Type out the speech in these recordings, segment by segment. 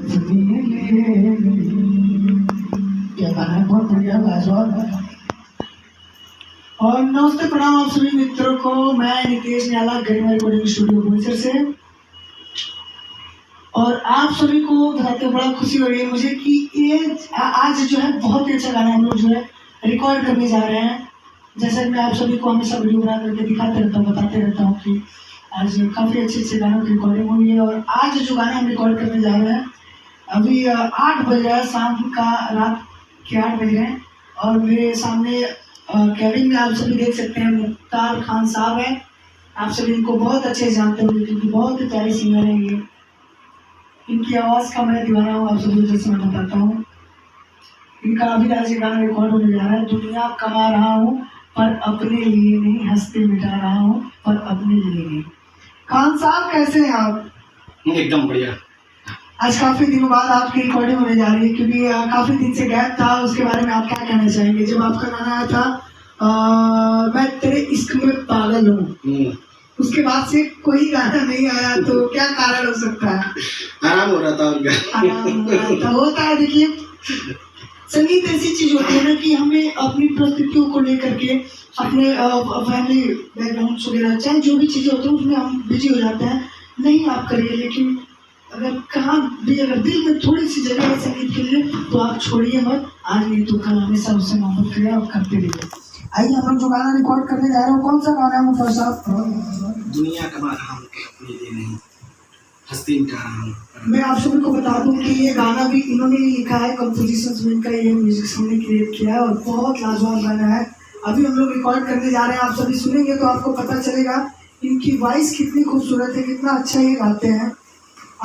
क्या गाना है, बहुत बढ़िया लाजवाब। और नमस्ते प्रणाम आप सभी मित्रों को। मैं नितेश नियाला गरिमा रिकॉर्डिंग स्टूडियो बोईसर से, और आप सभी को बताते हुए बड़ा खुशी हो रही है मुझे कि ये आज जो है बहुत ही अच्छा गाना हम लोग जो है रिकॉर्ड करने जा रहे हैं। जैसे मैं आप सभी को हमेशा वीडियो बना करके दिखाते रहता हूँ, बताते रहता हूँ कि आज काफ़ी अच्छे अच्छे गानों की रिकॉर्डिंग हुई है। और आज जो गाना हम रिकॉर्ड करने जा रहे हैं, अभी 8 बज रहा है, शाम का रात के 8 बज रहे हैं, और मेरे सामने कैबिन में आप सभी देख सकते हैं मुख्तार खान साहब हैं। आप सभी इनको बहुत अच्छे जानते होंगे क्योंकि बहुत ही प्यारे सिंगर हैं ये। इनकी आवाज़ का मैं दीवाना हूँ, आप सभी जैसे मैं बताता हूँ। इनका अभी आज ये गाना रिकॉर्ड होने जा रहा है। दुनिया कमा रहा हूँ पर अपने लिए नहीं, हंसते मिटा रहा हूँ पर अपने लिए नहीं। खान साहब कैसे हैं आप? एकदम बढ़िया। आज काफी दिनों बाद आपकी रिकॉर्डिंग होने जा रही है क्योंकि काफी दिन से गैप था। उसके बारे में आप क्या कहना चाहेंगे? जब आपका गाना आया था मैं तेरे इश्क में पागल हूँ, उसके बाद से कोई गाना नहीं आया, तो क्या कारण हो सकता है? आराम हो रहा था और क्या? आराम हो रहा था, होता है। देखिए, संगीत ऐसी चीज होती है ना कि हमें अपनी परिस्थितियों को लेकर के, अपने फैमिली बैकग्राउंड वगैरह, चाहे जो भी चीजें होती हैं उसमें हम बिजी हो जाते हैं। नहीं आप करिए, लेकिन अगर कहाँ भी अगर दिल में थोड़ी सी जगह है संगीत के लिए तो आप छोड़िए मत। आज नहीं तो कल हमेशा उससे मोहब्बत करिए और करते रहिए। आइए हम लोग जो गाना रिकॉर्ड करने जा रहे हैं, कौन सा गाना है मुफ्तार साहब? दुनिया कमा रहा हूँ अपने लिए नहीं, हस्ती मिटा रहा हूँ। मैं आप सभी को बता दूं कि ये गाना भी इन्होंने लिखा है, कंपोजिशन में इनका ये म्यूजिक हमने क्रिएट किया है, और बहुत लाजवाब गाना है। अभी हम लोग रिकॉर्ड करने जा रहे हैं, आप सभी सुनेंगे तो आपको पता चलेगा इनकी वॉइस कितनी खूबसूरत है, कितना अच्छा ये गाते हैं।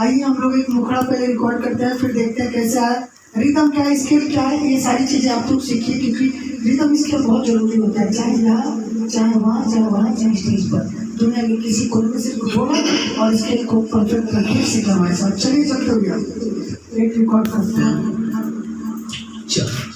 आइए हम लोग एक मुखड़ा पहले रिकॉर्ड करते हैं, फिर देखते हैं कैसे आए, रिदम क्या है, स्केल क्या है, ये सारी चीजें आप लोग सीखिए क्योंकि रिदम स्केल बहुत जरूरी होता है। चाहे यहाँ चाहे वहाँ, चाहे वहाँ, चाहे स्टेज पर, दुनिया के किसी कोने में सिर्फ होगा और स्केल को परफेक्ट रखिए, सीखा हमारे साथ। चलिए चलते हो गया, एक रिकॉर्ड करते हैं। चलो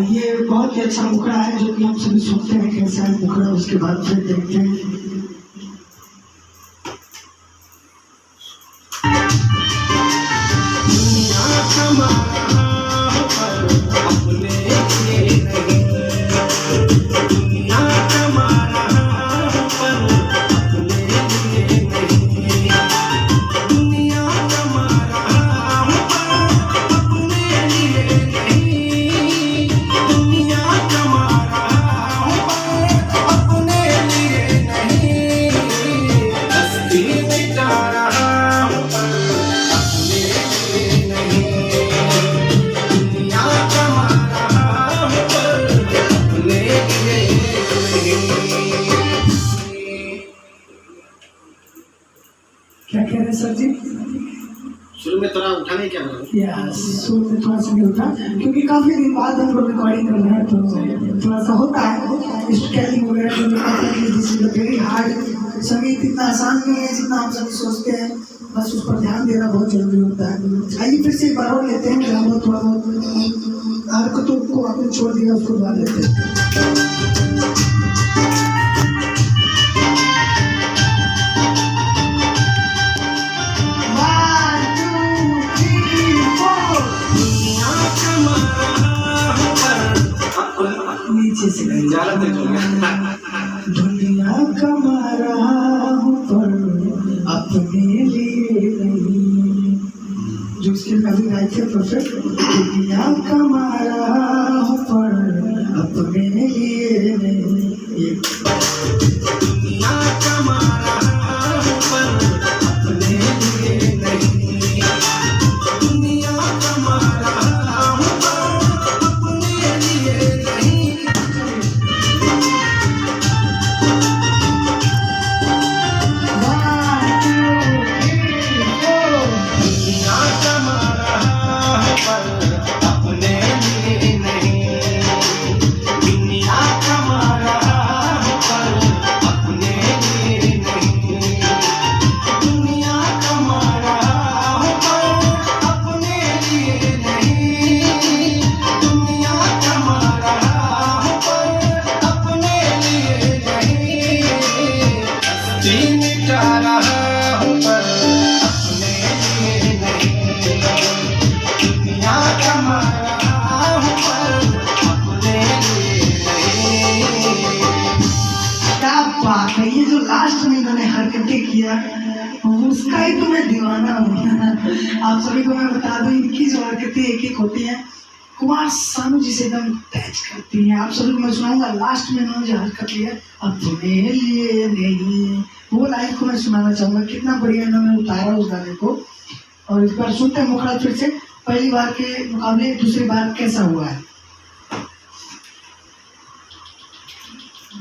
ये बहुत ही अच्छा मुखड़ा है जो कि हम सभी सुनते हैं कैसा है मुखड़ा, उसके बाद फिर देखते हैं। क्या कह रहे हैं सर जी? शुरू में थोड़ा उठा नहीं, क्या शुरू में थोड़ा सा नहीं उठा क्योंकि काफी दिन बाद हम लोग रिकॉर्डिंग कर रहे हैं, तो थोड़ा सा होता है स्केलिंग वगैरह। वेरी हार्ड, संगीत इतना आसान नहीं है जितना हम सभी सोचते हैं, बस उस पर ध्यान देना बहुत जरूरी होता है। आइए फिर से एक बार और लेते हैं, थोड़ा बहुत हरकतों को आपने छोड़ दिया, उसको दोबारा लेते हैं। नीचे से ज्यादा तेज हो गया। दुनिया का अभी गाए थे परफेक्ट। दुनिया कमाया हूँ पर अपने लिए नहीं, ये दुनिया कमा रहा हूँ पर अपने लिए नहीं, दुनिया कमा रहा हूँ पर अपने लिए नहीं। दुनिया कमा रहा हूँ पर अपने लिए नहीं, दुनिया कमा रहा हूँ पर अपने लिए नहीं, दुनिया कमा रहा हूँ पर अपने लिए नहीं, दुनिया कमा रहा हूँ पर अपने लिए नहीं, हस्ती मिटा रहा हूँ पर अपने लिए नहीं, दुनिया कमा रहा हूँ पर अपने लिए नहीं। क्या बात है, ये जो लास्ट में इन्होंने हरकतें किया उसका ही तो मैं दीवाना हूँ। आप सभी को मैं बता दूं इनकी जो हरकतें एक एक होती हैं कुमार सानू जी से एकदम टच करती हैं। आप सभी को मैं सुनाऊंगा लास्ट में इन्होंने जो हरकत लिया अपने लिए नहीं, वो लाइन को मैं सुनाना चाहूंगा। कितना बढ़िया इन्होंने उतारा उस गाने को। और इस बार सुनते हैं मुखड़ा फिर से, पहली बार के मुकाबले दूसरी बार कैसा हुआ है।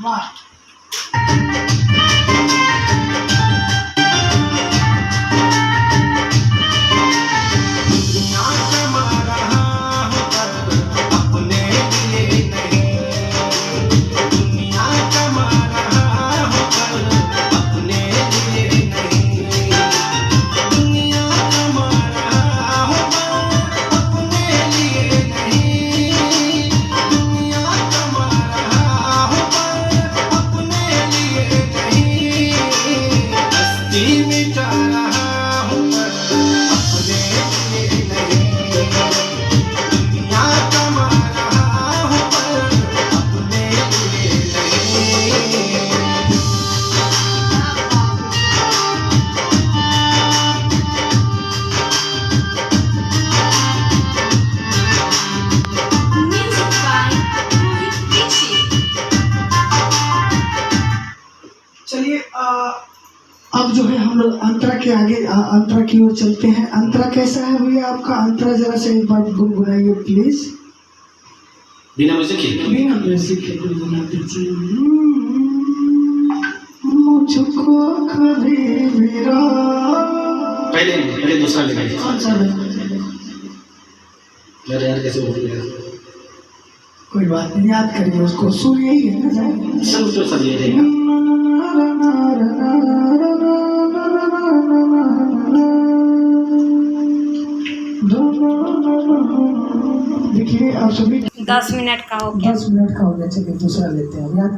वाह, दुनिया कमा रहा हूँ पर अपने लिए नहीं, दुनिया कमा रहा हूँ पर अपने लिए नहीं, दुनिया कमा रहा हूँ पर अपने लिए नहीं, दुनिया कमा रहा हूँ पर अपने लिए नहीं, हस्ती मिटा रहा हूँ पर अपने लिए नहीं, दुनिया कमा रहा हूँ पर अपने लिए नहीं। Music by Rohit Dixit. चलिए अब जो है हम लोग अंतरा के आगे अंतरा की ओर चलते हैं। अंतरा कैसा है भैया आपका? अंतरा जरा से एक बार गुनगुनाइए प्लीज। बिना मुझे खेल बिना म्यूजिक के गुनगुना दीजिए। मुझको कभी मेरा पहले दूसरा लेंगे। कौन सा है? मेरे यार कैसे बोल रहे कोई बात नहीं, याद करिए उसको। सुर यही है ना? सब तो सब ये रहेगा। देखिए आप सभी 10 मिनट का हो गया। 10 मिनट का हो गया। चलिए दूसरा लेते हैं। याद